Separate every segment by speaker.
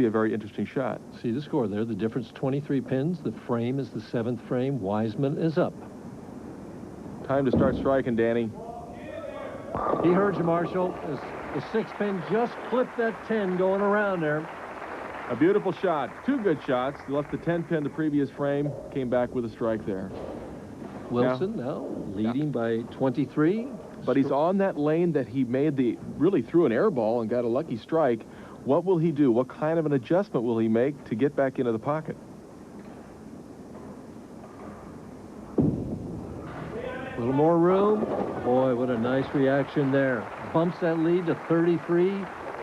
Speaker 1: Be a very interesting shot.
Speaker 2: See the score there. The difference 23 pins. The frame is the 7th frame. Wiseman is up.
Speaker 1: Time to start striking, Danny.
Speaker 2: He heard you, Marshall. The 6 pin just clipped that 10 going around there.
Speaker 1: A beautiful shot. 2 good shots. He left the 10 pin the previous frame. Came back with a strike there.
Speaker 2: Wilson now leading by 23.
Speaker 1: But he's on that lane that he really threw an air ball and got a lucky strike. What will he do? What kind of an adjustment will he make to get back into the pocket?
Speaker 2: A little more room. Boy, what a nice reaction there. Bumps that lead to 33,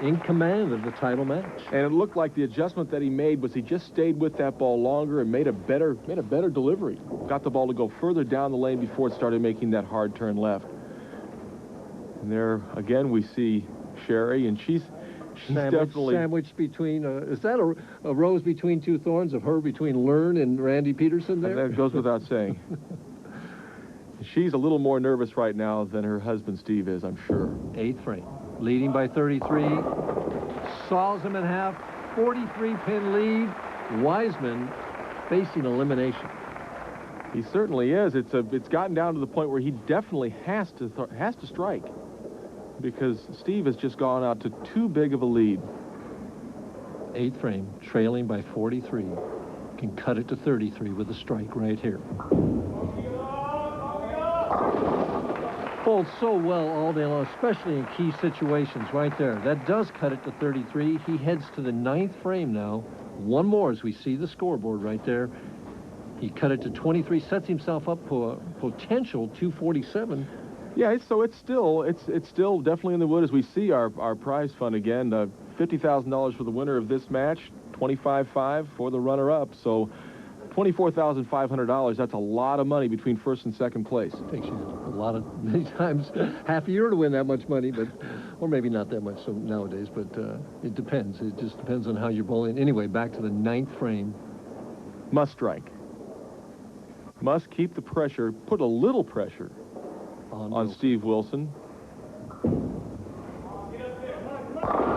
Speaker 2: in command of the title match.
Speaker 1: And it looked like the adjustment that he made was he just stayed with that ball longer and made a better delivery. Got the ball to go further down the lane before it started making that hard turn left. And there again we see Sherry, and she's definitely
Speaker 2: sandwiched between. Is that a rose between 2 thorns of her between Learn and Randy Peterson there?
Speaker 1: And that goes without saying. She's a little more nervous right now than her husband Steve is, I'm sure.
Speaker 2: 8th frame, leading by 33. Saws him in half. 43-pin lead. Wiseman facing elimination.
Speaker 1: He certainly is. It's gotten down to the point where he definitely has to strike, because Steve has just gone out to too big of a lead.
Speaker 2: 8th frame, trailing by 43. Can cut it to 33 with a strike right here. Bowled so well all day long, especially in key situations right there. That does cut it to 33. He heads to the 9th frame now. One more as we see the scoreboard right there. He cut it to 23, sets himself up for a potential 247.
Speaker 1: Yeah, so it's still definitely in the wood as we see our prize fund again. $50,000 for the winner of this match, $25,500 for the runner-up. So $24,500. That's a lot of money between first and second place.
Speaker 2: It takes you many times half a year to win that much money, but or maybe not that much so nowadays. But it depends. It just depends on how you're bowling. Anyway, back to the 9th frame.
Speaker 1: Must strike. Must keep the pressure. Put a little pressure on Steve Wilson.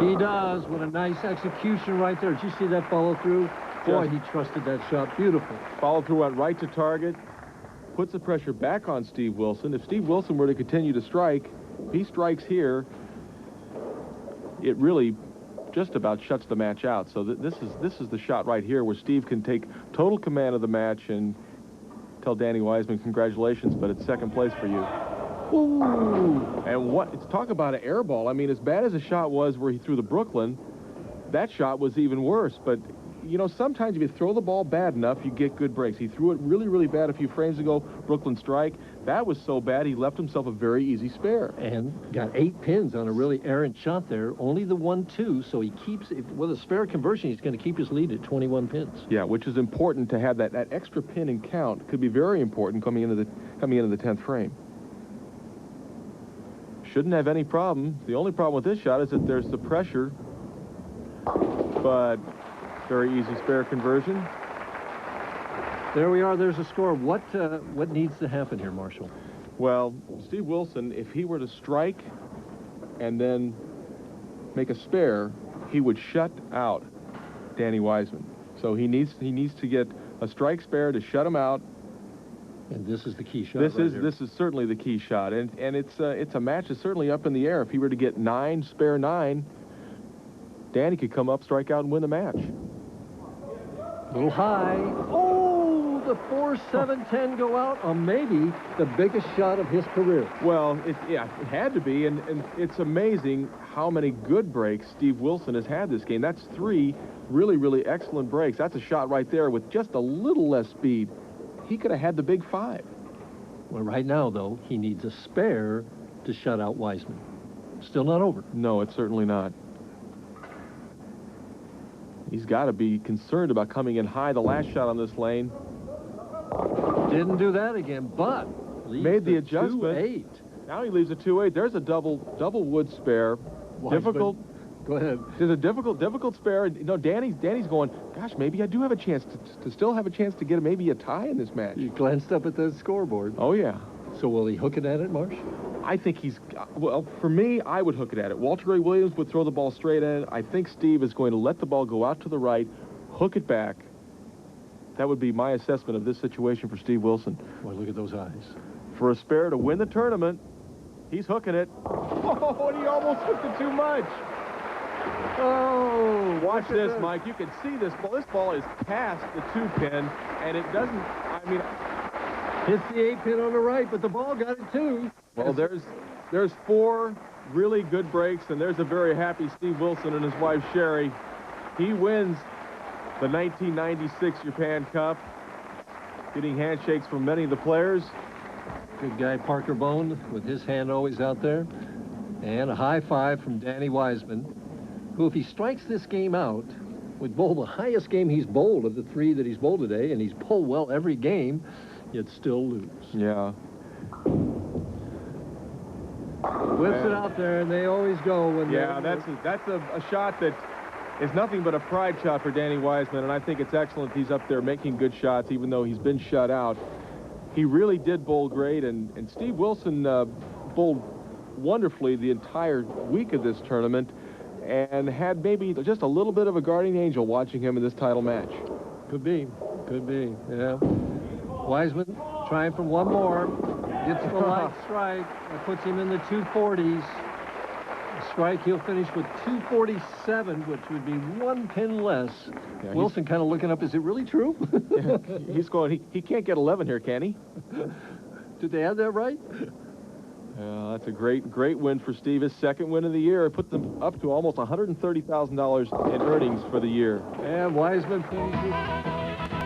Speaker 2: He does, with a nice execution right there. Did you see that follow through? Boy, he trusted that shot. Beautiful.
Speaker 1: Follow through, went right to target. Puts the pressure back on Steve Wilson. If Steve Wilson were to continue to strike, if he strikes here, it really just about shuts the match out. So this is the shot right here where Steve can take total command of the match and tell Danny Wiseman, congratulations, but it's second place for you. Ooh. And talk about an air ball. I mean, as bad as the shot was where he threw the Brooklyn, that shot was even worse. But, you know, sometimes if you throw the ball bad enough, you get good breaks. He threw it really, really bad a few frames ago. Brooklyn strike. That was so bad, he left himself a very easy spare.
Speaker 2: And got 8 pins on a really errant shot there. Only the 1-2, so he keeps, with a spare conversion, he's going to keep his lead at 21 pins.
Speaker 1: Yeah, which is important to have that extra pin in count. Could be very important coming into the 10th frame. Shouldn't have any problem. The only problem with this shot is that there's the pressure, but very easy spare conversion.
Speaker 2: There we are. There's a score. What needs to happen here, Marshall?
Speaker 1: Well, Steve Wilson, if he were to strike and then make a spare, he would shut out Danny Wiseman. So he needs to get a strike spare to shut him out.
Speaker 2: And this is the key shot.
Speaker 1: This is certainly the key shot, and it's a match that's certainly up in the air. If he were to get 9, spare 9, Danny could come up, strike out, and win the match.
Speaker 2: A little high. Oh, the 4-7-10 go out on maybe the biggest shot of his career.
Speaker 1: Well, it had to be, and it's amazing how many good breaks Steve Wilson has had this game. That's 3 really, really excellent breaks. That's a shot right there with just a little less speed. He could have had the big 5.
Speaker 2: Well, right now, though, he needs a spare to shut out Wiseman. Still not over.
Speaker 1: No, it's certainly not. He's got to be concerned about coming in high the last shot on this lane.
Speaker 2: Didn't do that again, but
Speaker 1: made the adjustment.
Speaker 2: 2-8.
Speaker 1: Now he leaves a 2-8. There's a double wood spare.
Speaker 2: Wiseman.
Speaker 1: Difficult.
Speaker 2: Go ahead.
Speaker 1: There's a difficult spare. You know, Danny's going, gosh, maybe I do have a chance to still have a chance to get maybe a tie in this match.
Speaker 2: You glanced up at the scoreboard.
Speaker 1: Oh, yeah.
Speaker 2: So will he hook it at it, Marsh?
Speaker 1: I think he's, well, for me, I would hook it at it. Walter Ray Williams would throw the ball straight in. I think Steve is going to let the ball go out to the right, hook it back. That would be my assessment of this situation for Steve Wilson.
Speaker 2: Boy, look at those eyes.
Speaker 1: For a spare to win the tournament, he's hooking it. Oh, and he almost hooked it too much. Oh, watch this, Mike. You can see this ball. This ball is past the 2-pin, and it doesn't, I mean,
Speaker 2: hits the 8-pin on the right, but the ball got it too.
Speaker 1: Well, there's 4 really good breaks, and there's a very happy Steve Wilson and his wife Sherry. He wins the 1996 Japan Cup, getting handshakes from many of the players.
Speaker 2: Good guy Parker Bone with his hand always out there. And a high five from Danny Wiseman, who, if he strikes this game out, would bowl the highest game he's bowled of the 3 that he's bowled today, and he's bowled well every game, yet still lose.
Speaker 1: Yeah.
Speaker 2: Whips it out there, and they always go when
Speaker 1: that's a shot that is nothing but a pride shot for Danny Wiseman, and I think it's excellent he's up there making good shots, even though he's been shut out. He really did bowl great, and Steve Wilson bowled wonderfully the entire week of this tournament, and had maybe just a little bit of a guardian angel watching him in this title match.
Speaker 2: Could be, yeah. Wiseman trying for one more. Gets the light strike. That puts him in the 240s. Strike, he'll finish with 247, which would be 1 pin less. Yeah, Wilson kind of looking up, is it really true?
Speaker 1: Yeah, he's going, he can't get 11 here, can he?
Speaker 2: Did they have that right?
Speaker 1: Yeah, that's a great win for Steve. His 2nd win of the year. It put them up to almost $130,000 in earnings for the year.
Speaker 2: And Wiseman finishes